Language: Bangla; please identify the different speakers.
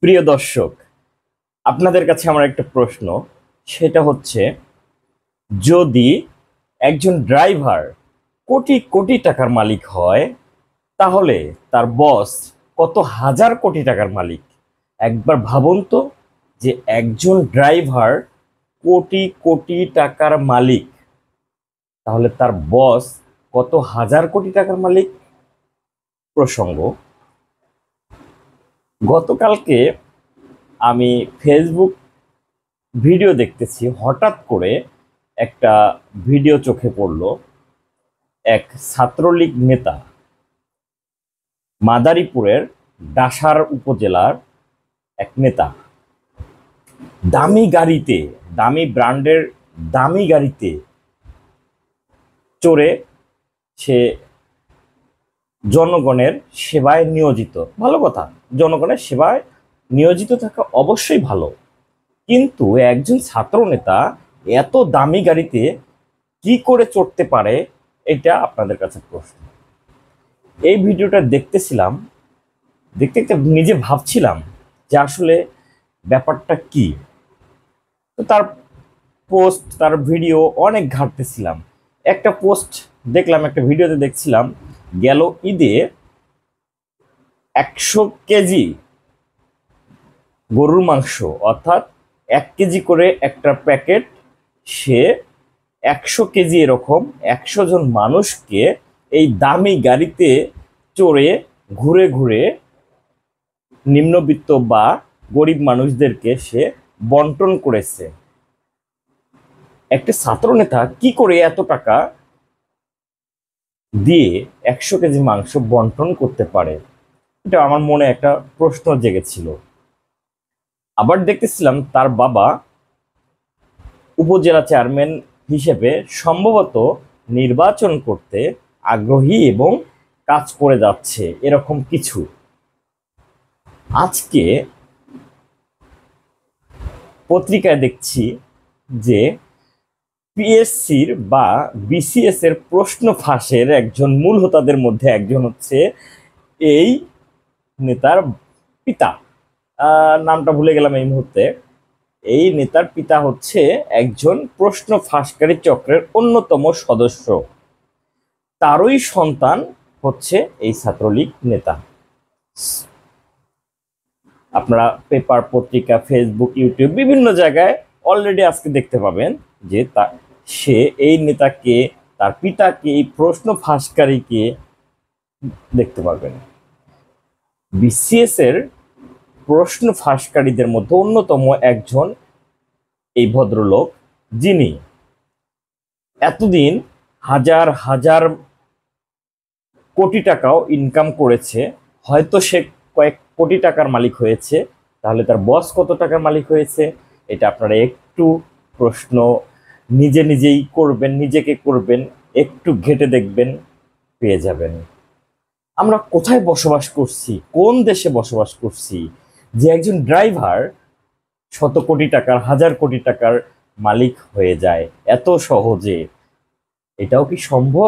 Speaker 1: প্রিয় দর্শক, আপনাদের কাছে আমার একটা প্রশ্ন। সেটা হচ্ছে, যদি একজন ড্রাইভার কোটি কোটি টাকার মালিক হয়, তাহলে তার বস কত হাজার কোটি টাকার মালিক? একবার ভাবুন তো, যে একজন ড্রাইভার কোটি কোটি টাকার মালিক, তাহলে তার বস কত হাজার কোটি টাকার মালিক? প্রসঙ্গ, গতকালকে আমি ফেসবুক ভিডিও দেখতেছি, হঠাৎ করে একটা ভিডিও চোখে পড়ল। এক ছাত্রলীগ নেতা, মাদারীপুরের ডাসার উপজেলার এক নেতা, দামি গাড়িতে, দামি ব্র্যান্ডের দামি গাড়িতে চড়ে সে জনগণের সেবায় নিয়োজিত। ভালো কথা, জনগণের সেবায় নিয়োজিত থাকা অবশ্যই ভালো, কিন্তু একজন ছাত্র নেতা এত দামি গাড়িতে কি করে চড়তে পারে? এটা আপনাদের কাছে প্রশ্ন। এই ভিডিওটা দেখতেছিলাম, দেখতে দেখতে নিজে ভাবছিলাম যে আসলে ব্যাপারটা কি। তো তার পোস্ট, তার ভিডিও অনেক ঘাঁটতেছিলাম। একটা পোস্ট দেখলাম, একটা ভিডিওতে দেখছিলাম, গেল ঈদে 100 কেজি গরুর মাংস, অর্থাৎ 1 কেজি করে একটা প্যাকেট, সে 100 কেজি, এরকম 100 জন মানুষকে এই দামি গাড়িতে চড়ে ঘুরে ঘুরে নিম্নবিত্ত বা গরিব মানুষদেরকে সে বন্টন করেছে। একটা ছাত্রনেতা কি করে এত টাকা দিয়ে 100 কেজি মাংস বন্টন করতে পারে? এটা আমার মনে একটা প্রশ্ন জেগেছিল। আবার দেখতেছিলাম তার বাবা উপজেলা চেয়ারম্যান হিসেবে সম্ভবত নির্বাচন করতে আগ্রহী এবং কাজ করে যাচ্ছে, এরকম কিছু। আজকে পত্রিকায় দেখছি যে পিএসসির বা বিসিএস এর প্রশ্ন ফাঁসের একজন মূল হোতাদের মধ্যে একজন হচ্ছে এই নেতার পিতা। নামটা ভুলে গেলাম এই মুহূর্তে। এই নেতার পিতা হচ্ছে একজন প্রশ্ন ফাঁসকারী চক্রের অন্যতম সদস্য। তারই সন্তান হচ্ছে এই ছাত্রলীগ নেতা। আপনারা পেপার, পত্রিকা, ফেসবুক, ইউটিউব বিভিন্ন জায়গায় অলরেডি আজকে দেখতে পাবেন যে সে এই নেতাকে, তার পিতাকে, এই প্রশ্ন ফাঁসকারীকে দেখতে পারবেন। বিসিএস এর প্রশ্ন ফাঁসকারীদের মধ্যে অন্যতম একজন এই ভদ্রলোক, যিনি এতদিন হাজার হাজার কোটি টাকাও ইনকাম করেছে। হয়তো সে কয়েক কোটি টাকার মালিক হয়েছে, তাহলে তার বস কত টাকার মালিক হয়েছে? এটা আপনারা একটু প্রশ্ন নিজে নিজেই করবেন, নিজেকে করবেন, একটু ঘেঁটে দেখবেন, পেয়ে যাবেন। আমরা কোথায় বসবাস করছি, কোন দেশে বসবাস করছি, যে একজন ড্রাইভার শত কোটি টাকার, হাজার কোটি টাকার মালিক হয়ে যায় এত সহজে? এটাও কি সম্ভব?